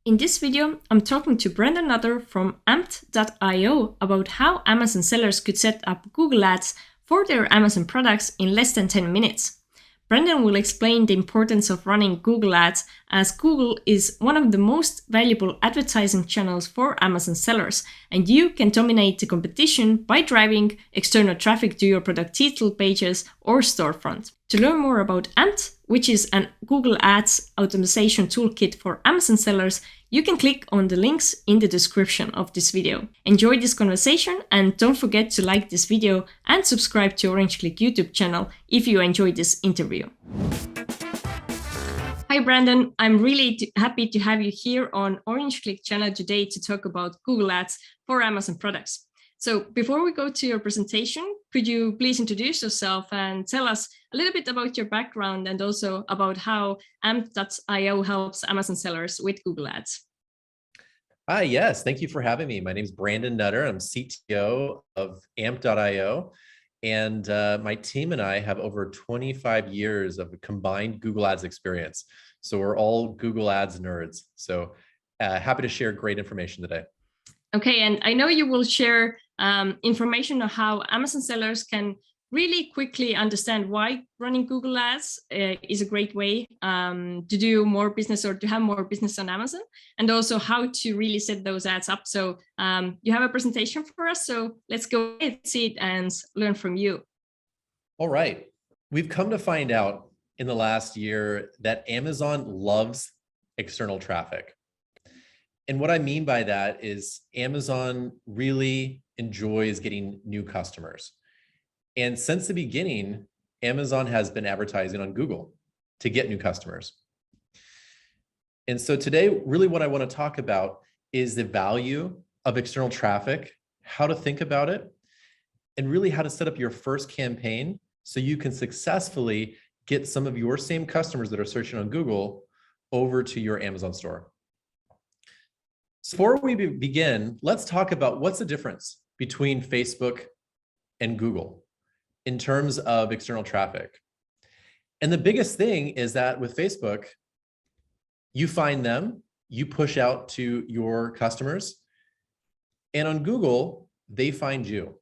In this video, I'm talking to Brendan Nutter from amped.io about how Amazon sellers could set up Google Ads for their Amazon products in less than 10 minutes. Brendan will explain the importance of running Google Ads, as Google is one of the most valuable advertising channels for Amazon sellers, and you can dominate the competition by driving external traffic to your product title pages or storefront. To learn more about Amped, which is an Google Ads automation toolkit for Amazon sellers, you can click on the links in the description of this video. Enjoy this conversation and don't forget to like this video and subscribe to Orange Klik YouTube channel if you enjoyed this interview. Hi Brandon, I'm really happy to have you here on Orange Klik channel today to talk about Google Ads for Amazon products. So before we go to your presentation, could you please introduce yourself and tell us a little bit about your background and also about how amped.io helps Amazon sellers with Google Ads? Hi, yes, thank you for having me. My name is Brandon Nutter. I'm CTO of amped.io, and my team and I have over 25 years of combined Google Ads experience. So we're all Google Ads nerds. So happy to share great information today. Okay, and I know you will share information on how Amazon sellers can really quickly understand why running Google Ads is a great way to do more business or to have more business on Amazon, and also how to really set those ads up. So you have a presentation for us, so let's go ahead, see it and learn from you. All right. We've come to find out in the last year that Amazon loves external traffic. And what I mean by that is Amazon really enjoys getting new customers. And since the beginning, Amazon has been advertising on Google to get new customers. And so today, really what I want to talk about is the value of external traffic, how to think about it, and really how to set up your first campaign so you can successfully get some of your same customers that are searching on Google over to your Amazon store. So before we begin, let's talk about what's the difference between Facebook and Google in terms of external traffic. And the biggest thing is that with Facebook, you find them, you push out to your customers, and on Google, they find you.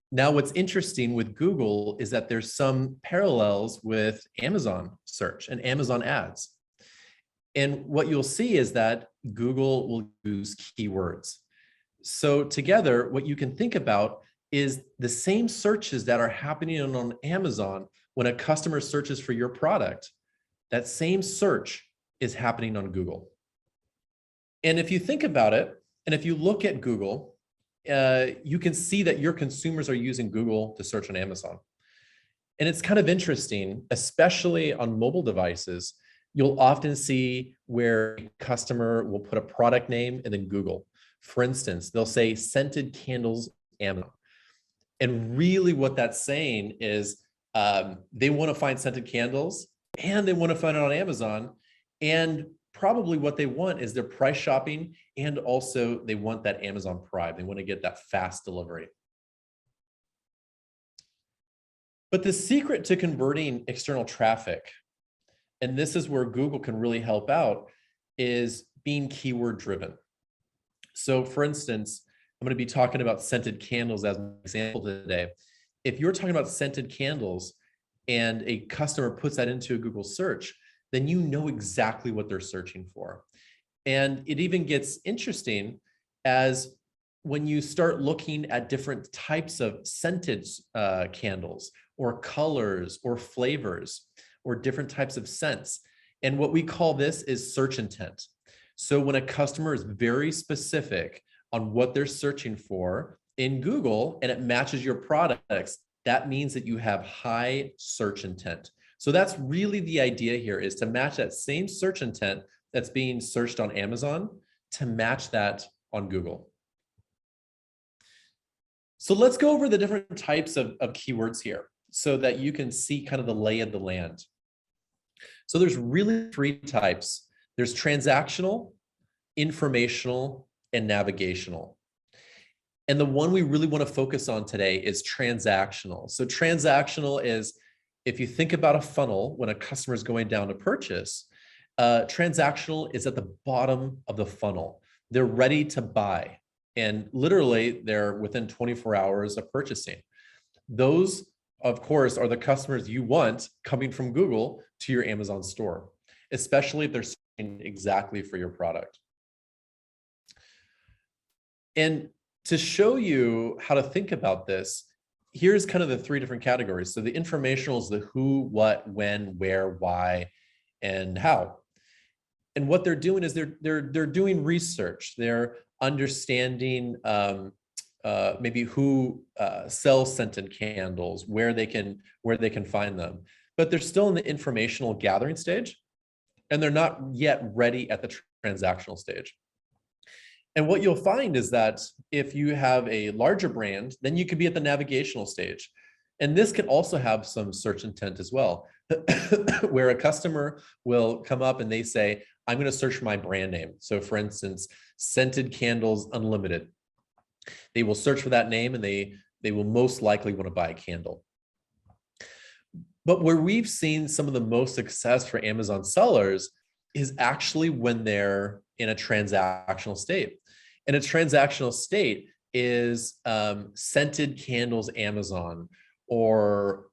Now, what's interesting with Google is that there's some parallels with Amazon search and Amazon ads. And what you'll see is that Google will use keywords. So together, what you can think about is the same searches that are happening on Amazon when a customer searches for your product, that same search is happening on Google. And if you think about it, and if you look at Google, you can see that your consumers are using Google to search on Amazon. And it's kind of interesting, especially on mobile devices, you'll often see where a customer will put a product name and then Google. For instance, they'll say scented candles Amazon. And really what that's saying is they want to find scented candles and they want to find it on Amazon. And probably what they want is they're price shopping, and also they want that Amazon Prime. They want to get that fast delivery. But the secret to converting external traffic, and this is where Google can really help out, is being keyword driven. So for instance, I'm going to be talking about scented candles as an example today. If you're talking about scented candles and a customer puts that into a Google search, then you know exactly what they're searching for. And it even gets interesting as when you start looking at different types of scented candles or colors or flavors, or different types of scents. And what we call this is search intent. So when a customer is very specific on what they're searching for in Google and it matches your products, that means that you have high search intent. So that's really the idea here, is to match that same search intent that's being searched on Amazon to match that on Google. So let's go over the different types of keywords here so that you can see kind of the lay of the land. So there's really three types. There's transactional, informational, and navigational. And the one we really want to focus on today is transactional. So transactional is, if you think about a funnel, when a customer is going down to purchase, Transactional is at the bottom of the funnel. They're ready to buy. And literally, they're within 24 hours of purchasing. Those, of course, are the customers you want coming from Google to your Amazon store, especially if they're searching exactly for your product. And to show you how to think about this, here's kind of the three different categories. So the informational is the who, what, when, where, why, and how. And what they're doing is they're doing research. They're understanding maybe who sells scented candles, where they can find them, but they're still in the informational gathering stage, and they're not yet ready at the transactional stage. And what you'll find is that if you have a larger brand, then you could be at the navigational stage. And this can also have some search intent as well, where a customer will come up and they say, I'm going to search for my brand name. So for instance, Scented Candles Unlimited. They will search for that name and they will most likely want to buy a candle. But where we've seen some of the most success for Amazon sellers is actually when they're in a transactional state. And a transactional state is Scented Candles Amazon, or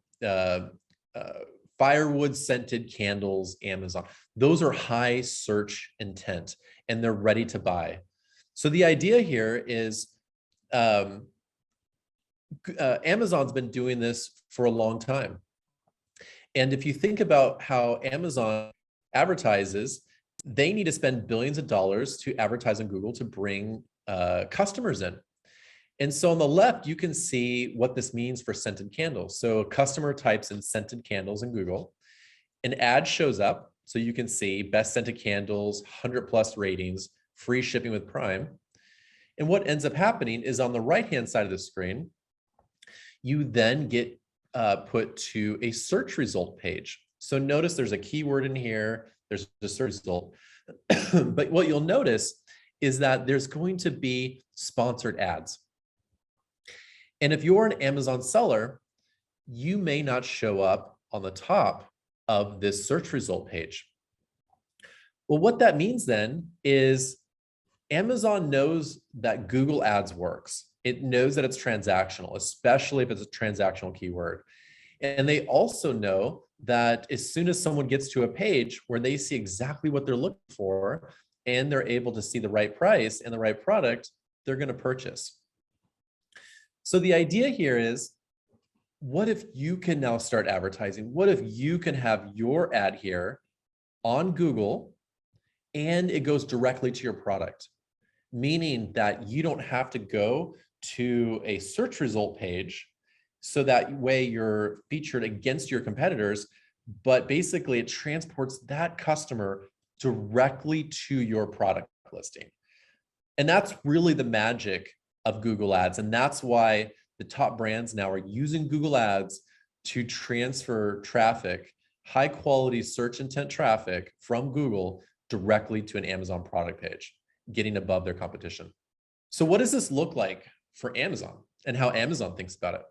firewood scented candles Amazon. Those are high search intent and they're ready to buy. So the idea here is Amazon's been doing this for a long time. And if you think about how Amazon advertises, they need to spend billions of dollars to advertise on Google to bring customers in. And so on the left, you can see what this means for scented candles. So a customer types in scented candles in Google, an ad shows up. So you can see best scented candles, 100+ ratings, free shipping with Prime. And what ends up happening is on the right-hand side of the screen, you then get put to a search result page. So notice there's a keyword in here, there's a search result. But what you'll notice is that there's going to be sponsored ads. And if you're an Amazon seller, you may not show up on the top of this search result page. Well, what that means then is Amazon knows that Google Ads works. It knows that it's transactional, especially if it's a transactional keyword. And they also know that as soon as someone gets to a page where they see exactly what they're looking for and they're able to see the right price and the right product, they're going to purchase. So the idea here is, what if you can now start advertising? What if you can have your ad here on Google and it goes directly to your product? Meaning that you don't have to go to a search result page, so that way you're featured against your competitors, but basically it transports that customer directly to your product listing. And that's really the magic of Google Ads. And that's why the top brands now are using Google Ads to transfer traffic, high quality search intent traffic from Google directly to an Amazon product page, getting above their competition. So what does this look like for Amazon and how Amazon thinks about it?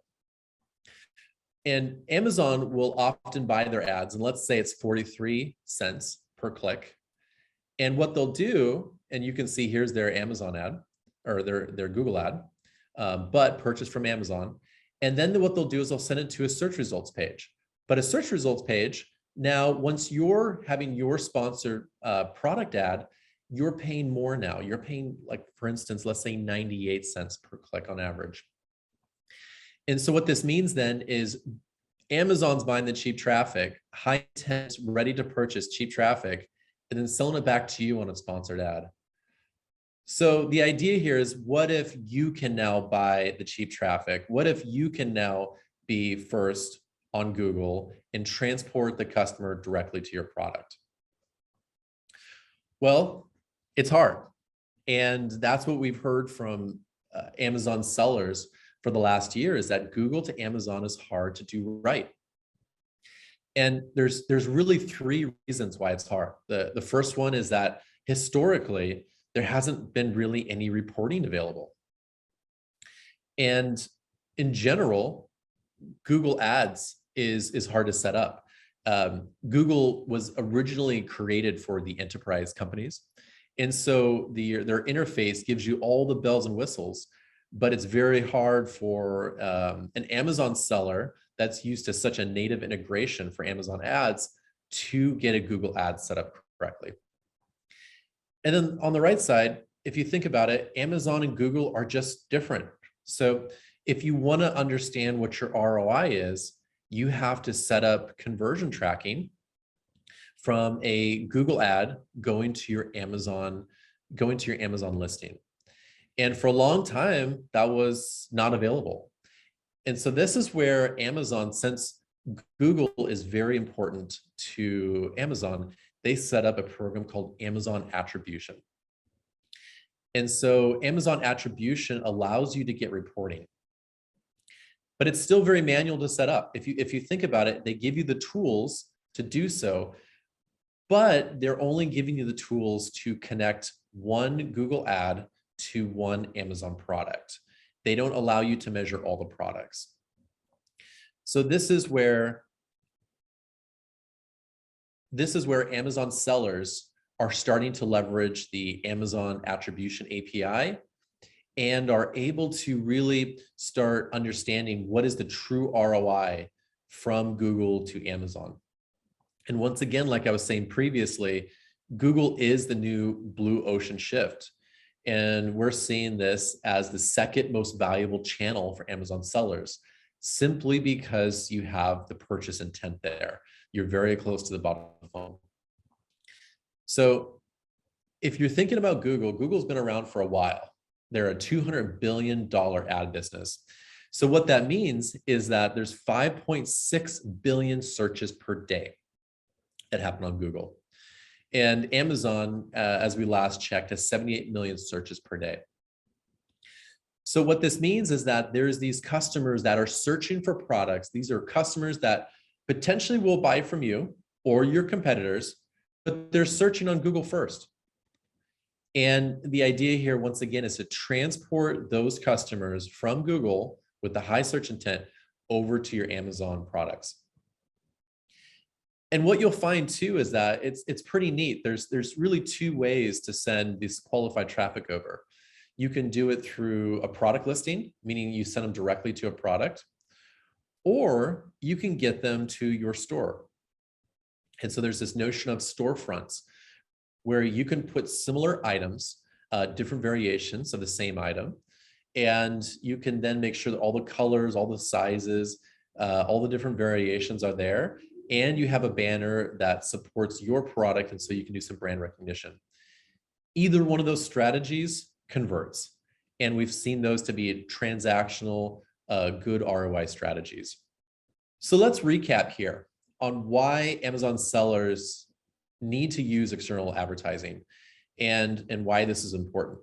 And Amazon will often buy their ads, and let's say it's 43 cents per click. And what they'll do, and you can see here's their Amazon ad, or their Google ad, but purchased from Amazon. And then what they'll do is they'll send it to a search results page. But a search results page, now once you're having your sponsored product ad, you're paying more now. You're paying, like, for instance, let's say 98 cents per click on average. And so what this means then is Amazon's buying the cheap traffic, high intent, ready to purchase cheap traffic, and then selling it back to you on a sponsored ad. So the idea here is, what if you can now buy the cheap traffic? What if you can now be first on Google and transport the customer directly to your product? Well, it's hard. And that's what we've heard from Amazon sellers for the last year, is that Google to Amazon is hard to do right. And there's really three reasons why it's hard. The first one is that historically, there hasn't been really any reporting available. And in general, Google Ads is hard to set up. Google was originally created for the enterprise companies. And so their interface gives you all the bells and whistles, but it's very hard for an Amazon seller that's used to such a native integration for Amazon ads to get a Google Ads set up correctly. And then on the right side, if you think about it, Amazon and Google are just different. So if you want to understand what your ROI is, you have to set up conversion tracking from a Google ad going to your Amazon listing. And for a long time, that was not available. And so this is where Amazon, since Google is very important to Amazon, they set up a program called Amazon Attribution. And so Amazon Attribution allows you to get reporting, but it's still very manual to set up. If you think about it, they give you the tools to do so, but they're only giving you the tools to connect one Google ad to one Amazon product. They don't allow you to measure all the products. So this is where Amazon sellers are starting to leverage the Amazon Attribution API and are able to really start understanding what is the true ROI from Google to Amazon. And once again, like I was saying previously, Google is the new blue ocean shift. And we're seeing this as the second most valuable channel for Amazon sellers, simply because you have the purchase intent there. You're very close to the bottom of the funnel. So if you're thinking about Google, Google's been around for a while. They're a $200 billion ad business. So what that means is that there's 5.6 billion searches per day that happen on Google. And Amazon, as we last checked, has 78 million searches per day. So what this means is that there's these customers that are searching for products. These are customers that potentially will buy from you or your competitors, but they're searching on Google first. And the idea here, once again, is to transport those customers from Google with the high search intent over to your Amazon products. And what you'll find too is that it's pretty neat. There's really two ways to send this qualified traffic over. You can do it through a product listing, meaning you send them directly to a product, or you can get them to your store. And so there's this notion of storefronts where you can put similar items, different variations of the same item, and you can then make sure that all the colors, all the sizes, all the different variations are there. And you have a banner that supports your product, and so you can do some brand recognition. Either one of those strategies converts, and we've seen those to be transactional, good ROI strategies. So let's recap here on why Amazon sellers need to use external advertising and why this is important.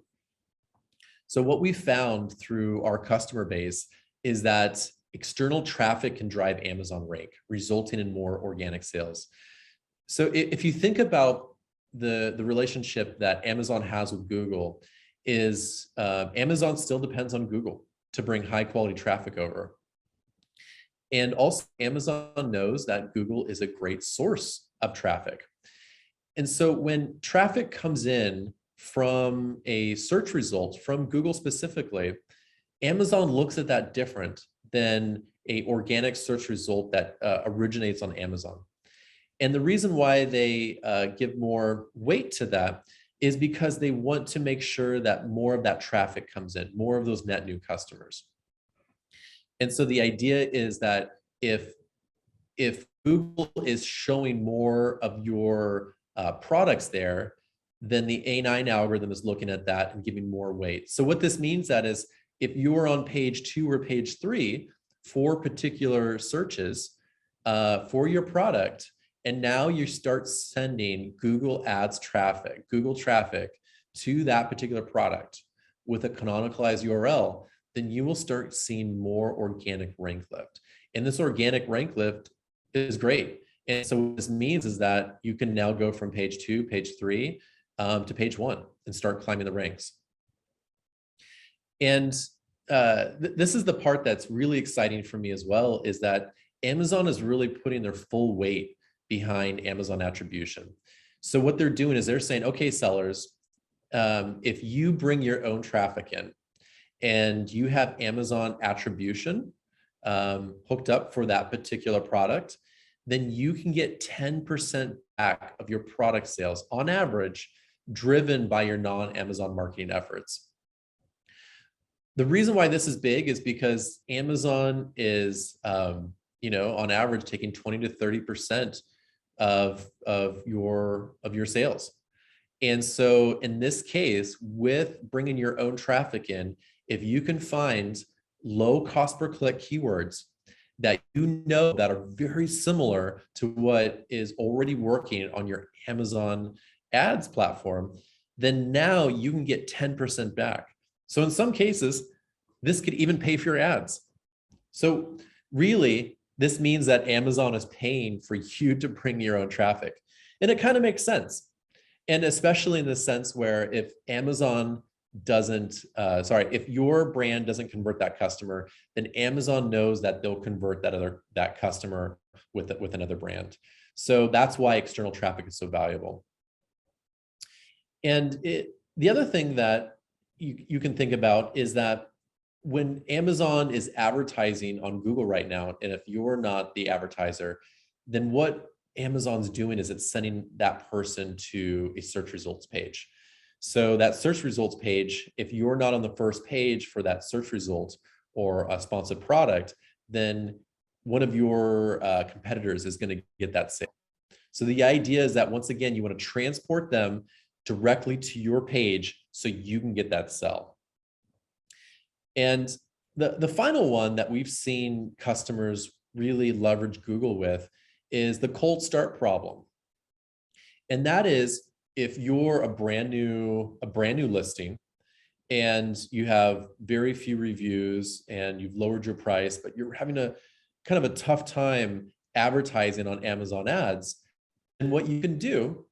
So what we found through our customer base is that external traffic can drive Amazon rank, resulting in more organic sales. So if you think about the relationship that Amazon has with Google, is Amazon still depends on Google to bring high quality traffic over. And also Amazon knows that Google is a great source of traffic. And so when traffic comes in from a search result from Google specifically, Amazon looks at that different than a organic search result that originates on Amazon. And the reason why they give more weight to that is because they want to make sure that more of that traffic comes in, more of those net new customers. And so the idea is that if Google is showing more of your products there, then the A9 algorithm is looking at that and giving more weight. So what this means that is, if you're on page 2 or page 3 for particular searches for your product, and now you start sending Google Ads traffic, Google traffic to that particular product with a canonicalized URL, then you will start seeing more organic rank lift. And this organic rank lift is great. And so what this means is that you can now go from page 2, page 3 to page 1 and start climbing the ranks. And this is the part that's really exciting for me as well, is that Amazon is really putting their full weight behind Amazon attribution. So what they're doing is they're saying, okay, sellers, if you bring your own traffic in and you have Amazon attribution hooked up for that particular product, then you can get 10% back of your product sales on average, driven by your non-Amazon marketing efforts. The reason why this is big is because Amazon is, on average, taking 20 to 30% of your sales. And so in this case, with bringing your own traffic in, if you can find low cost per click keywords that you know that are very similar to what is already working on your Amazon ads platform, then now you can get 10% back. So in some cases, this could even pay for your ads. So really, this means that Amazon is paying for you to bring your own traffic. And it kind of makes sense. And especially in the sense where if Amazon doesn't, if your brand doesn't convert that customer, then Amazon knows that they'll convert that customer with another brand. So that's why external traffic is so valuable. And the other thing that you can think about is that when Amazon is advertising on Google right now, and if you're not the advertiser, then what Amazon's doing is it's sending that person to a search results page. So that search results page, if you're not on the first page for that search result or a sponsored product, then one of your competitors is going to get that sale. So the idea is that once again, you want to transport them directly to your page so you can get that sell. And the final one that we've seen customers really leverage Google with is the cold start problem. And that is if you're a brand new listing and you have very few reviews and you've lowered your price, but you're having a kind of a tough time advertising on Amazon ads, and what you can do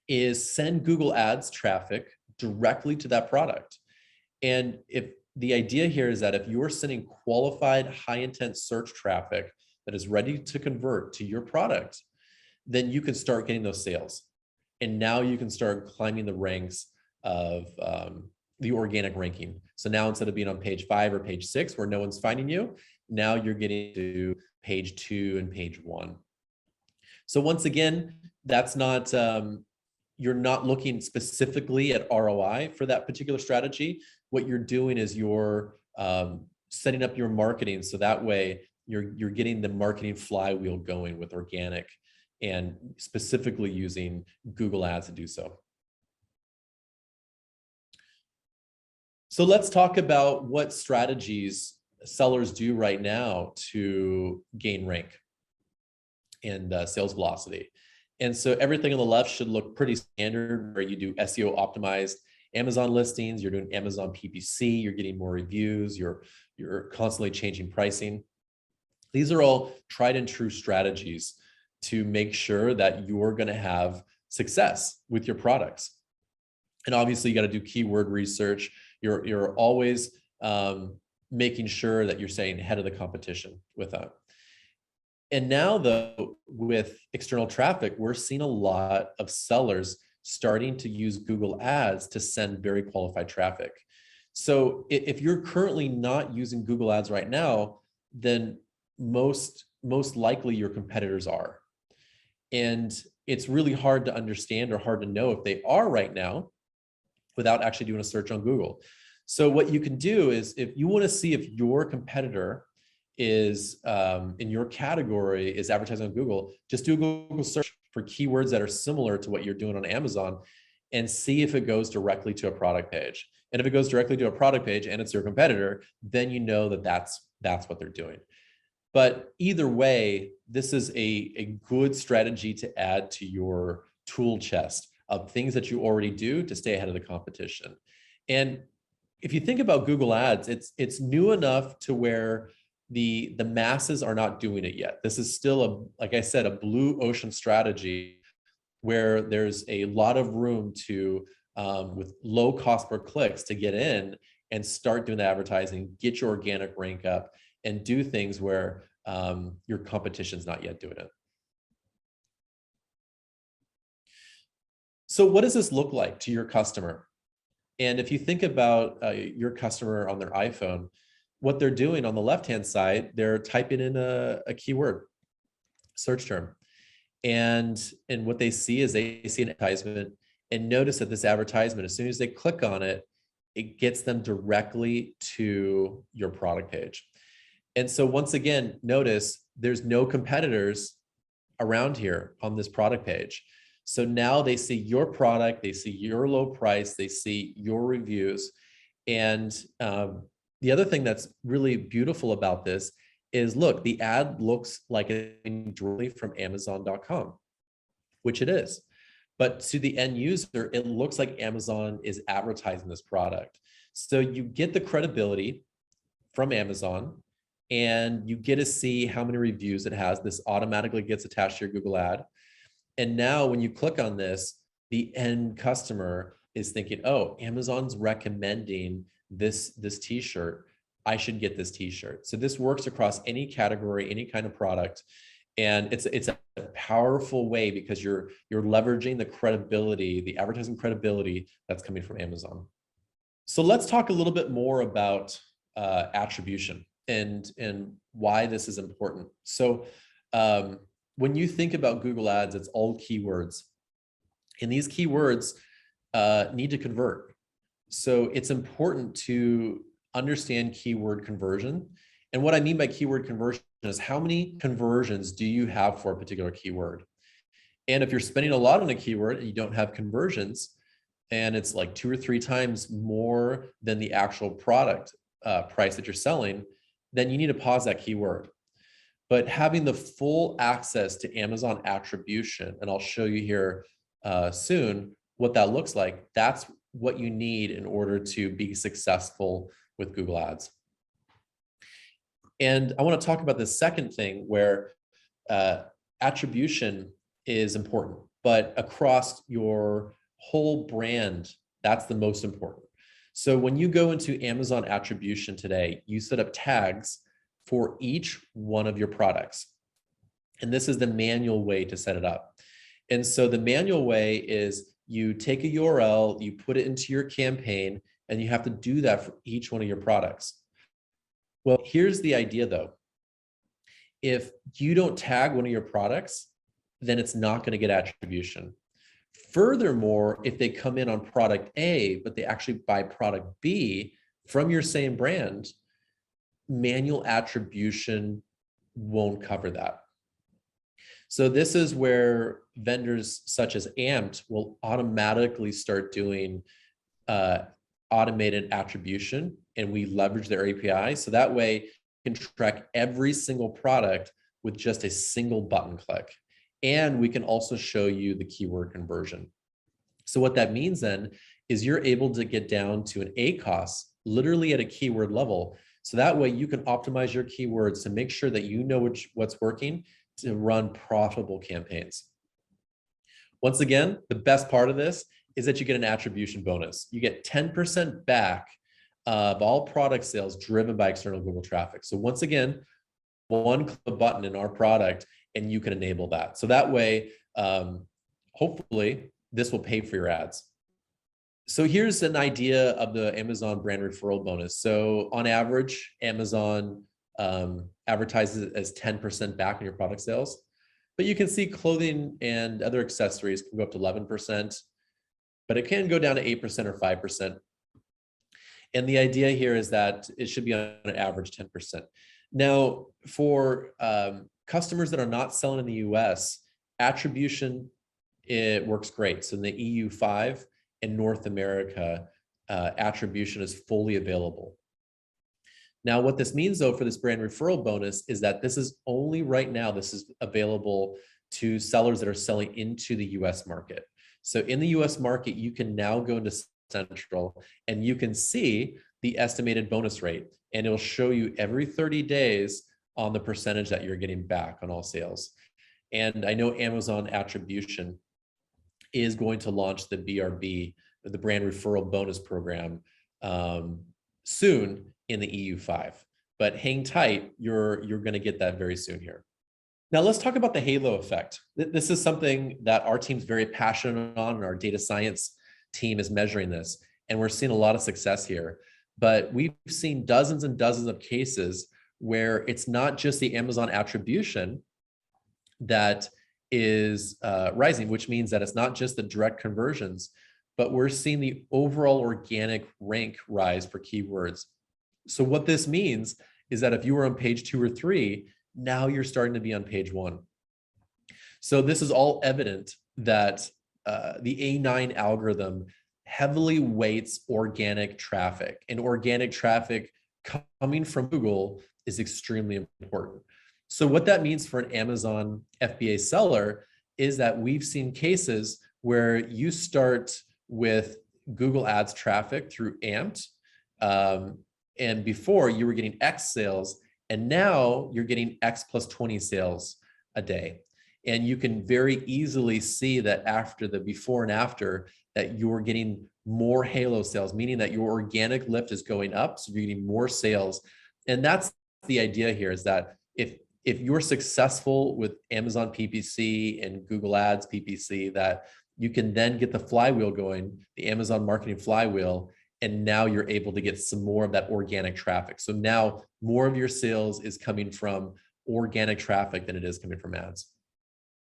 is send Google Ads traffic directly to that product. And if the idea here is that if you're sending qualified high intent search traffic that is ready to convert to your product, then you can start getting those sales. And now you can start climbing the ranks of the organic ranking. So now instead of being on page 5 or page 6 where no one's finding you, now you're getting to page 2 and page 1. So once again, that's not, you're not looking specifically at ROI for that particular strategy. What you're doing is you're setting up your marketing so that way you're getting the marketing flywheel going with organic and specifically using Google Ads to do so. So let's talk about what strategies sellers do right now to gain rank and sales velocity. And so everything on the left should look pretty standard, where you do SEO optimized Amazon listings, you're doing Amazon PPC, you're getting more reviews, you're constantly changing pricing. These are all tried and true strategies to make sure that you're going to have success with your products. And obviously you got to do keyword research. You're always making sure that you're staying ahead of the competition with that. And now though, with external traffic, we're seeing a lot of sellers starting to use Google Ads to send very qualified traffic. So if you're currently not using Google Ads right now, then most likely your competitors are. And it's really hard to understand or hard to know if they are right now without actually doing a search on Google. So what you can do is, if you want to see if your competitor is in your category is advertising on Google, just do a Google search for keywords that are similar to what you're doing on Amazon and see if it goes directly to a product page. And if it goes directly to a product page and it's your competitor, then you know that that's what they're doing. But either way, this is a good strategy to add to your tool chest of things that you already do to stay ahead of the competition. And if you think about Google Ads, it's new enough to where the masses are not doing it yet. This is still like I said, a blue ocean strategy where there's a lot of room to, with low cost per clicks, to get in and start doing the advertising, get your organic rank up, and do things where your competition's not yet doing it. So what does this look like to your customer? And if you think about your customer on their iPhone, what they're doing on the left-hand side, they're typing in a keyword search term. And what they see is they see an advertisement, and notice that this advertisement, as soon as they click on it, it gets them directly to your product page. And so once again, notice there's no competitors around here on this product page. So now they see your product, they see your low price, they see your reviews. And the other thing that's really beautiful about this is, look, the ad looks like it's directly from Amazon.com, which it is. But to the end user, it looks like Amazon is advertising this product. So you get the credibility from Amazon, and you get to see how many reviews it has. This automatically gets attached to your Google ad. And now when you click on this, the end customer is thinking, oh, Amazon's recommending this t-shirt. I should get this t-shirt. So this works across any category, any kind of product. And it's a powerful way because you're leveraging the credibility, the advertising credibility that's coming from Amazon. So let's talk a little bit more about attribution and why this is important. So when you think about Google Ads, it's all keywords, and these keywords need to convert. So it's important to understand keyword conversion. And what I mean by keyword conversion is, how many conversions do you have for a particular keyword? And if you're spending a lot on a keyword and you don't have conversions, and it's like 2 or 3 times more than the actual product price that you're selling, then you need to pause that keyword. But having the full access to Amazon attribution, and I'll show you here soon what that looks like, that's what you need in order to be successful with Google Ads. And I want to talk about the second thing, where attribution is important, but across your whole brand, that's the most important. So when you go into Amazon attribution today, you set up tags for each one of your products. And this is the manual way to set it up. And so the manual way is, you take a URL, you put it into your campaign, and you have to do that for each one of your products. Well, here's the idea though. If you don't tag one of your products, then it's not going to get attribution. Furthermore, if they come in on product A, but they actually buy product B from your same brand, manual attribution won't cover that. So this is where vendors such as Amped will automatically start doing automated attribution, and we leverage their API. So that way you can track every single product with just a single button click. And we can also show you the keyword conversion. So what that means then is you're able to get down to an ACoS literally at a keyword level. So that way you can optimize your keywords to make sure that you know what's working to run profitable campaigns. Once again, the best part of this is that you get an attribution bonus. You get 10% back of all product sales driven by external Google traffic. So once again, one click of a button in our product and you can enable that. So that way, hopefully this will pay for your ads. So here's an idea of the Amazon brand referral bonus. So on average, Amazon advertises as 10% back on your product sales, but you can see clothing and other accessories can go up to 11%, but it can go down to 8% or 5%. And the idea here is that it should be on an average 10%. Now, for customers that are not selling in the US, attribution, it works great. So in the EU5 and North America, attribution is fully available. Now, what this means though for this brand referral bonus is that this is only right now, this is available to sellers that are selling into the US market. So in the US market, you can now go into Central and you can see the estimated bonus rate, and it'll show you every 30 days on the percentage that you're getting back on all sales. And I know Amazon attribution is going to launch the BRB, the brand referral bonus program, soon in the EU5, but hang tight, you're going to get that very soon here. Now let's talk about the halo effect. This is something that our team's very passionate on, and our data science team is measuring this, and we're seeing a lot of success here. But we've seen dozens and dozens of cases where it's not just the Amazon attribution that is rising, which means that it's not just the direct conversions, but we're seeing the overall organic rank rise for keywords. So what this means is that if you were on page 2 or 3, now you're starting to be on page 1. So this is all evident that the A9 algorithm heavily weights organic traffic, and organic traffic coming from Google is extremely important. So what that means for an Amazon FBA seller is that we've seen cases where you start with Google Ads traffic through Amped, and before you were getting X sales, and now you're getting X plus 20 sales a day. And you can very easily see that after the before and after, that you're getting more halo sales, meaning that your organic lift is going up, so you're getting more sales. And that's the idea here, is that if you're successful with Amazon PPC and Google Ads PPC, that you can then get the flywheel going, the Amazon marketing flywheel, and now you're able to get some more of that organic traffic. So now more of your sales is coming from organic traffic than it is coming from ads.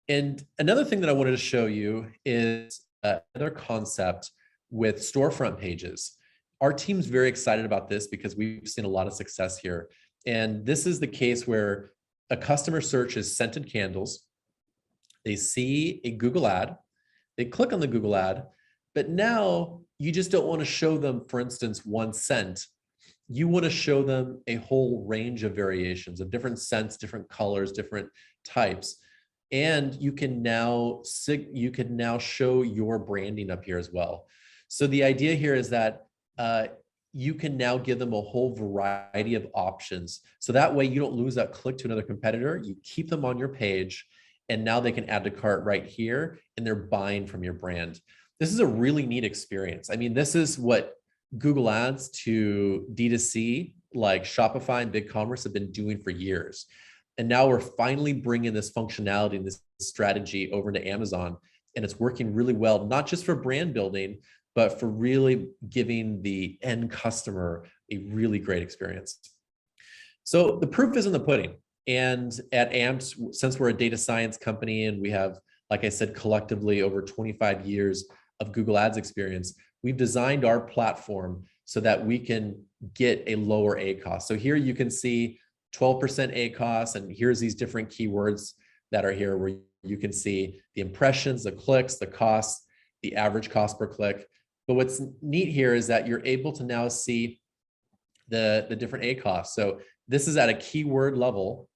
And another thing that I wanted to show you is another concept with storefront pages. Our team's very excited about this because we've seen a lot of success here. And this is the case where a customer searches scented candles. They see a Google ad, they click on the Google ad, but now you just don't want to show them, for instance, one scent. You want to show them a whole range of variations of different scents, different colors, different types. And you can now show your branding up here as well. So the idea here is that you can now give them a whole variety of options. So that way you don't lose that click to another competitor. You keep them on your page, and now they can add to cart right here, and they're buying from your brand. This is a really neat experience. I mean, this is what Google Ads to D2C like Shopify and BigCommerce have been doing for years. And now we're finally bringing this functionality and this strategy over to Amazon, and it's working really well, not just for brand building, but for really giving the end customer a really great experience. So the proof is in the pudding. And at Amped, since we're a data science company and we have, like I said, collectively over 25 years of Google Ads experience, we've designed our platform so that we can get a lower ACoS. So here you can see 12% ACoS, and here's these different keywords that are here where you can see the impressions, the clicks, the costs, the average cost per click. But what's neat here is that you're able to now see the different ACoS. So this is at a keyword level,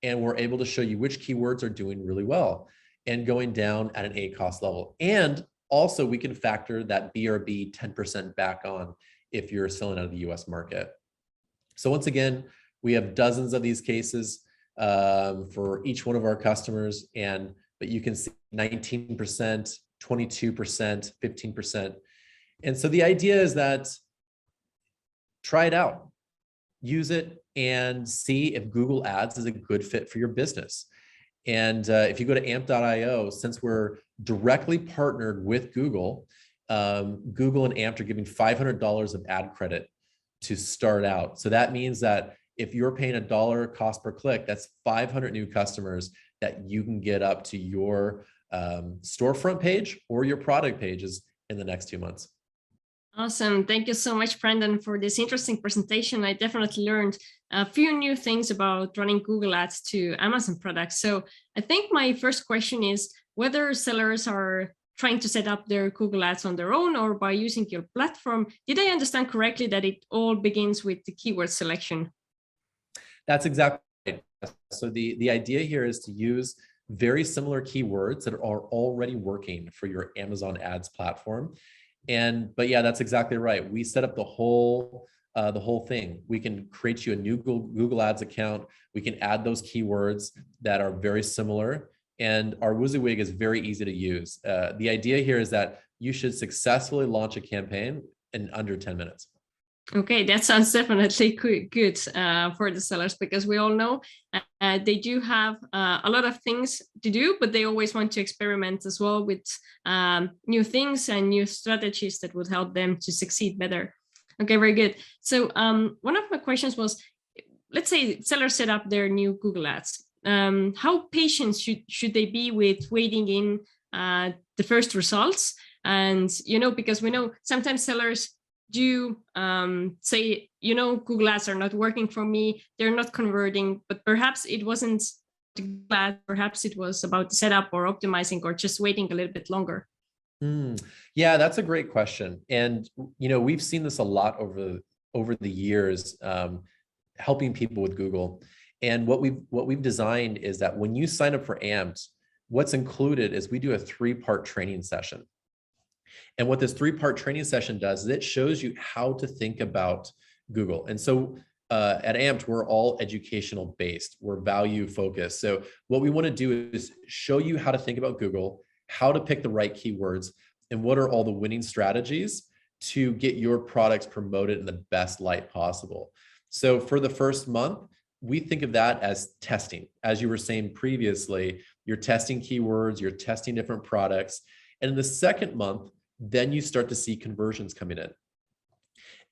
and we're able to show you which keywords are doing really well and going down at an ACoS level. And also we can factor that BRB 10% back on if you're selling out of the US market. So once again, we have dozens of these cases for each one of our customers, but you can see 19%, 22%, 15%. And so the idea is that try it out, use it, and see if Google Ads is a good fit for your business. And if you go to amp.io, since we're directly partnered with Google, Google and Amp are giving $500 of ad credit to start out. So that means that if you're paying $1 cost per click, that's 500 new customers that you can get up to your storefront page or your product pages in the next 2 months. Awesome. Thank you so much, Brendan, for this interesting presentation. I definitely learned a few new things about running Google Ads to Amazon products. So I think my first question is whether sellers are trying to set up their Google Ads on their own or by using your platform. Did I understand correctly that it all begins with the keyword selection? That's exactly right. So the idea here is to use very similar keywords that are already working for your Amazon ads platform. But yeah, that's exactly right. We set up the whole thing. We can create you a new Google Ads account. We can add those keywords that are very similar, and our WYSIWYG is very easy to use. The idea here is that you should successfully launch a campaign in under 10 minutes. Okay, that sounds definitely good for the sellers, because we all know they do have a lot of things to do, but they always want to experiment as well with new things and new strategies that would help them to succeed better. Okay, very good. So one of my questions was, let's say sellers set up their new Google Ads. How patient should they be with waiting in the first results? And, because we know sometimes sellers do say, Google Ads are not working for me, they're not converting, but perhaps it wasn't glad, perhaps it was about the setup or optimizing or just waiting a little bit longer. Yeah, that's a great question. And, we've seen this a lot over the years, helping people with Google. And what we've designed is that when you sign up for Amped, what's included is we do a 3-part training session. And what this 3-part training session does is it shows you how to think about Google. And so at Amped, we're all educational based, we're value focused. So what we want to do is show you how to think about Google, how to pick the right keywords, and what are all the winning strategies to get your products promoted in the best light possible. So for the first month, we think of that as testing. As you were saying previously, you're testing keywords, you're testing different products. And in the second month, then you start to see conversions coming in.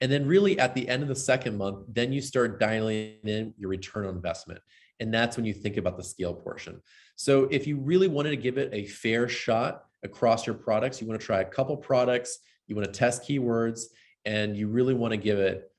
And then really at the end of the second month, then you start dialing in your return on investment. And that's when you think about the scale portion. So if you really wanted to give it a fair shot across your products, you want to try a couple products, you want to test keywords, and you really want to give it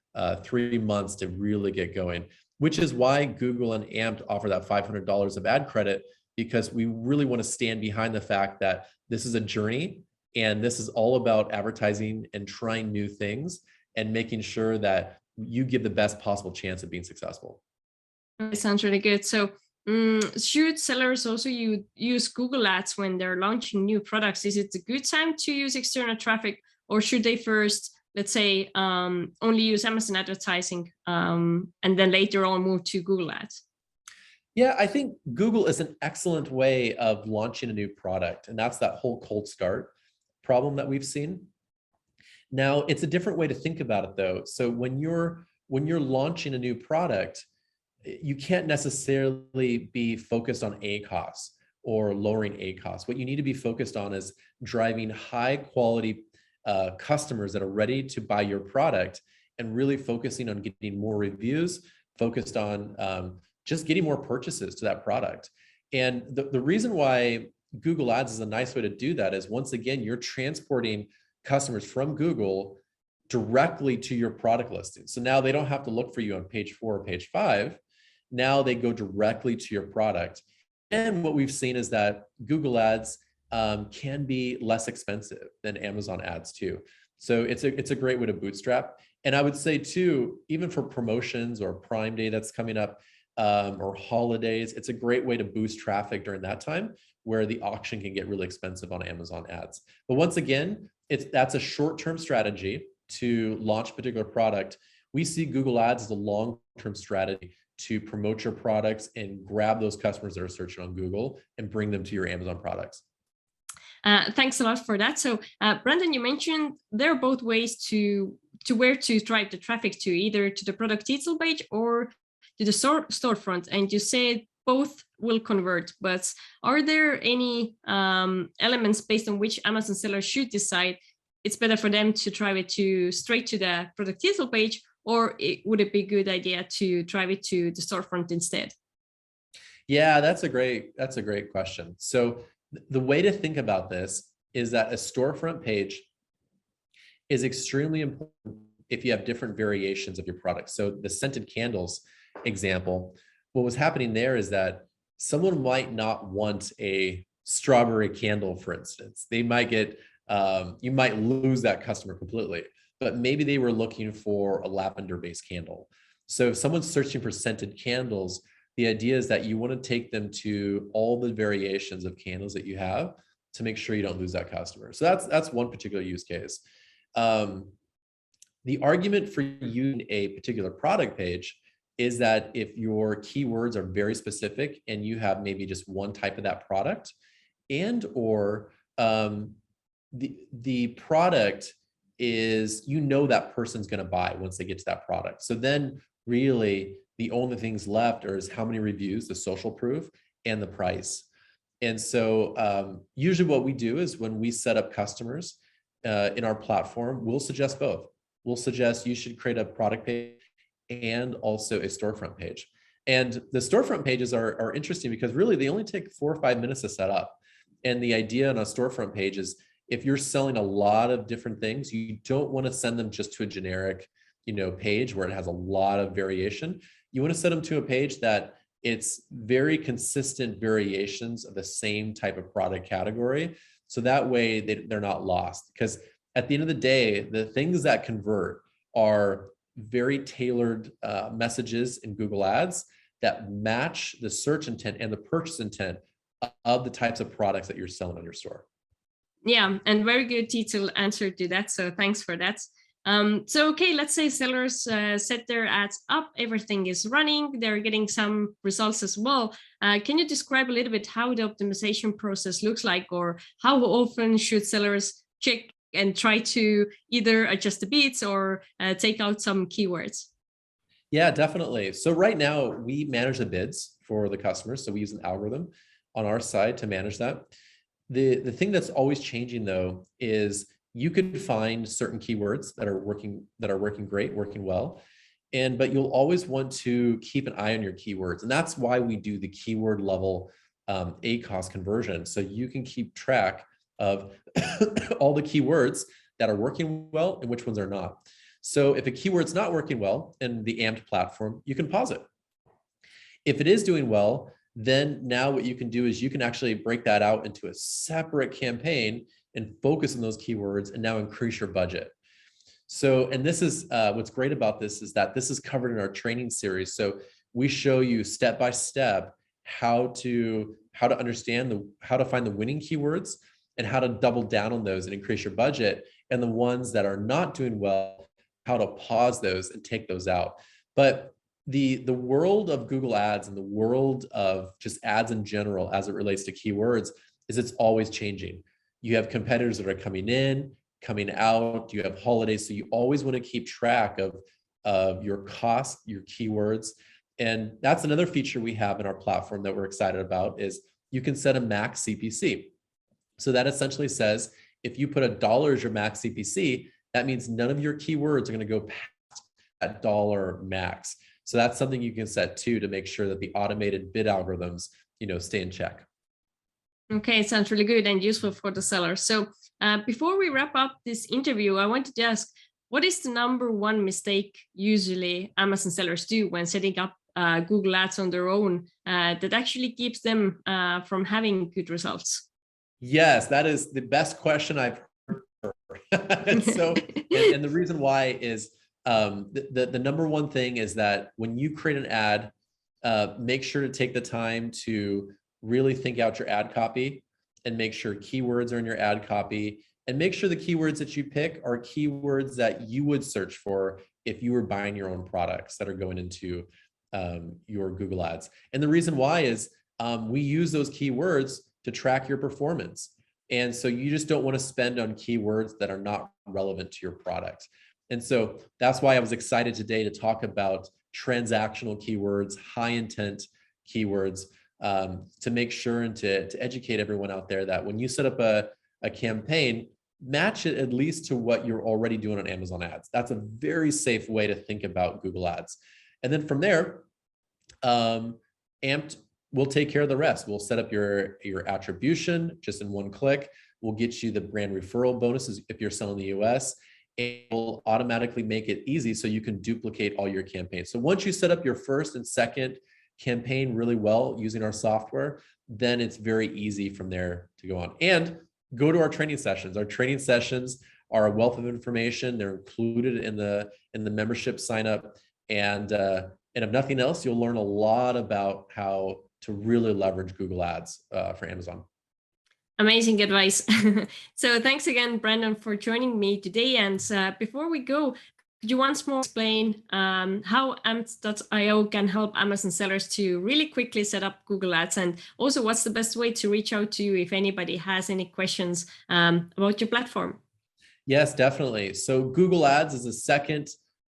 3 months to really get going, which is why Google and Amped offer that $500 of ad credit, because we really want to stand behind the fact that this is a journey and this is all about advertising and trying new things and making sure that you give the best possible chance of being successful. It sounds really good. So should sellers also use Google Ads when they're launching new products? Is it a good time to use external traffic, or should they first, let's say, only use Amazon advertising and then later on move to Google Ads? Yeah, I think Google is an excellent way of launching a new product, and that's that whole cold start problem that we've seen. Now, it's a different way to think about it, though. So when you're launching a new product, you can't necessarily be focused on ACoS or lowering ACoS. What you need to be focused on is driving high quality customers that are ready to buy your product, and really focusing on getting more reviews, focused on just getting more purchases to that product. And the reason why Google Ads is a nice way to do that is, once again, you're transporting customers from Google directly to your product listing. So now they don't have to look for you on page 4 or page 5. Now they go directly to your product. And what we've seen is that Google Ads can be less expensive than Amazon ads too. So it's a great way to bootstrap. And I would say too, even for promotions or Prime Day that's coming up, or holidays, it's a great way to boost traffic during that time, where the auction can get really expensive on Amazon ads. But once again, that's a short-term strategy to launch a particular product. We see Google Ads as a long-term strategy to promote your products and grab those customers that are searching on Google and bring them to your Amazon products. Thanks a lot for that. So, Brandon, you mentioned there are both ways to where to drive the traffic to, either to the product detail page or to the storefront, and you said both will convert. But are there any elements based on which Amazon sellers should decide it's better for them to drive it straight to the product detail page, or would it be a good idea to drive it to the storefront instead? Yeah, that's a great question. So the way to think about this is that a storefront page is extremely important if you have different variations of your product. So the scented candles example, what was happening there is that someone might not want a strawberry candle, for instance. They might get, you might lose that customer completely, but maybe they were looking for a lavender-based candle. So if someone's searching for scented candles, the idea is that you want to take them to all the variations of candles that you have to make sure you don't lose that customer. So that's one particular use case. The argument for using a particular product page is that if your keywords are very specific and you have maybe just one type of that product, and or the product is that person's going to buy once they get to that product. So then really the only things left is how many reviews, the social proof, and the price. And so usually what we do is when we set up customers in our platform, we'll suggest both. We'll suggest you should create a product page and also a storefront page. And the storefront pages are interesting because really they only take 4 or 5 minutes to set up. And the idea on a storefront page is if you're selling a lot of different things, you don't want to send them just to a generic, page where it has a lot of variation. You want to set them to a page that it's very consistent variations of the same type of product category. So that way they're not lost. Because at the end of the day, the things that convert are very tailored messages in Google Ads that match the search intent and the purchase intent of the types of products that you're selling on your store. Yeah, and very good detailed answer to that. So thanks for that. So, okay, let's say sellers set their ads up, everything is running, they're getting some results as well. Can you describe a little bit how the optimization process looks like, or how often should sellers check and try to either adjust the bids or take out some keywords? Yeah, definitely. So right now we manage the bids for the customers. So we use an algorithm on our side to manage that. The thing that's always changing though is you could find certain keywords that are working great, working well. But you'll always want to keep an eye on your keywords. And that's why we do the keyword level ACoS conversion. So you can keep track of all the keywords that are working well and which ones are not. So if a keyword's not working well in the Amped platform, you can pause it. If it is doing well, then now what you can do is you can actually break that out into a separate campaign and focus on those keywords and now increase your budget. So, and this is what's great about this is that this is covered in our training series. So we show you step by step how to understand how to find the winning keywords and how to double down on those and increase your budget, and the ones that are not doing well, how to pause those and take those out. But the world of Google Ads and the world of just ads in general as it relates to keywords is it's always changing. You have competitors that are coming in, coming out, you have holidays. So you always want to keep track of your cost, your keywords. And that's another feature we have in our platform that we're excited about is you can set a max CPC. So that essentially says, if you put $1 as your max CPC, that means none of your keywords are going to go past that dollar max. So that's something you can set too to make sure that the automated bid algorithms, stay in check. Okay, it sounds really good and useful for the seller. So before we wrap up this interview, I wanted to ask, what is the #1 mistake usually Amazon sellers do when setting up Google Ads on their own that actually keeps them from having good results? Yes, that is the best question I've heard. and the reason why is the #1 thing is that when you create an ad, make sure to take the time to really think out your ad copy and make sure keywords are in your ad copy, and make sure the keywords that you pick are keywords that you would search for if you were buying your own products that are going into your Google Ads. And the reason why is we use those keywords to track your performance. And so you just don't want to spend on keywords that are not relevant to your product. And so that's why I was excited today to talk about transactional keywords, high intent keywords, to make sure and to educate everyone out there that when you set up a campaign, match it at least to what you're already doing on Amazon ads. That's a very safe way to think about Google Ads. And then from there, Amped will take care of the rest. We'll set up your attribution just in one click. We'll get you the brand referral bonuses if you're selling the US, and we'll automatically make it easy so you can duplicate all your campaigns. So once you set up your first and second campaign really well using our software, then it's very easy from there to go on. And go to our training sessions. Our training sessions are a wealth of information. They're included in the membership sign up. And if nothing else, you'll learn a lot about how to really leverage Google Ads for Amazon. Amazing advice. So thanks again, Brandon, for joining me today. And before we go, could you once more explain how Amped.io can help Amazon sellers to really quickly set up Google Ads? And also, what's the best way to reach out to you if anybody has any questions about your platform? Yes, definitely. So Google Ads is the second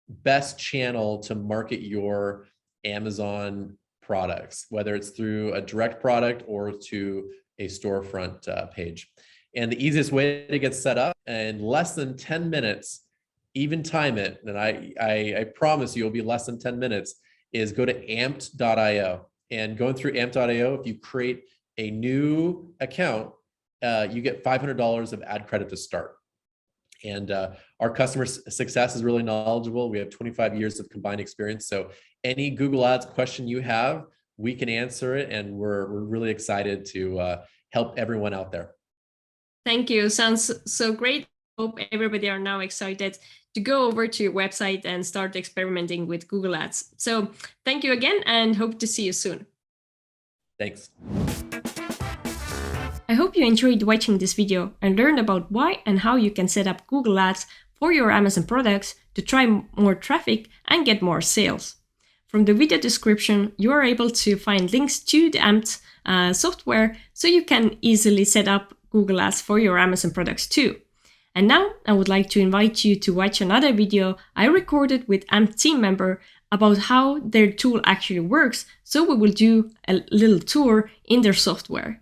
best channel to market your Amazon products, whether it's through a direct product or to a storefront page. And the easiest way to get set up in less than 10 minutes, even time it, and I promise you it'll be less than 10 minutes, is go to amped.io. And going through amped.io, if you create a new account, you get $500 of ad credit to start. And our customer success is really knowledgeable. We have 25 years of combined experience. So any Google Ads question you have, we can answer it. And we're really excited to help everyone out there. Thank you. Sounds so great. Hope everybody are now excited to go over to your website and start experimenting with Google Ads. So thank you again and hope to see you soon. Thanks. I hope you enjoyed watching this video and learned about why and how you can set up Google Ads for your Amazon products to try more traffic and get more sales. From the video description, you are able to find links to the Amped software so you can easily set up Google Ads for your Amazon products too. And now I would like to invite you to watch another video I recorded with Amped team member about how their tool actually works, so we will do a little tour in their software.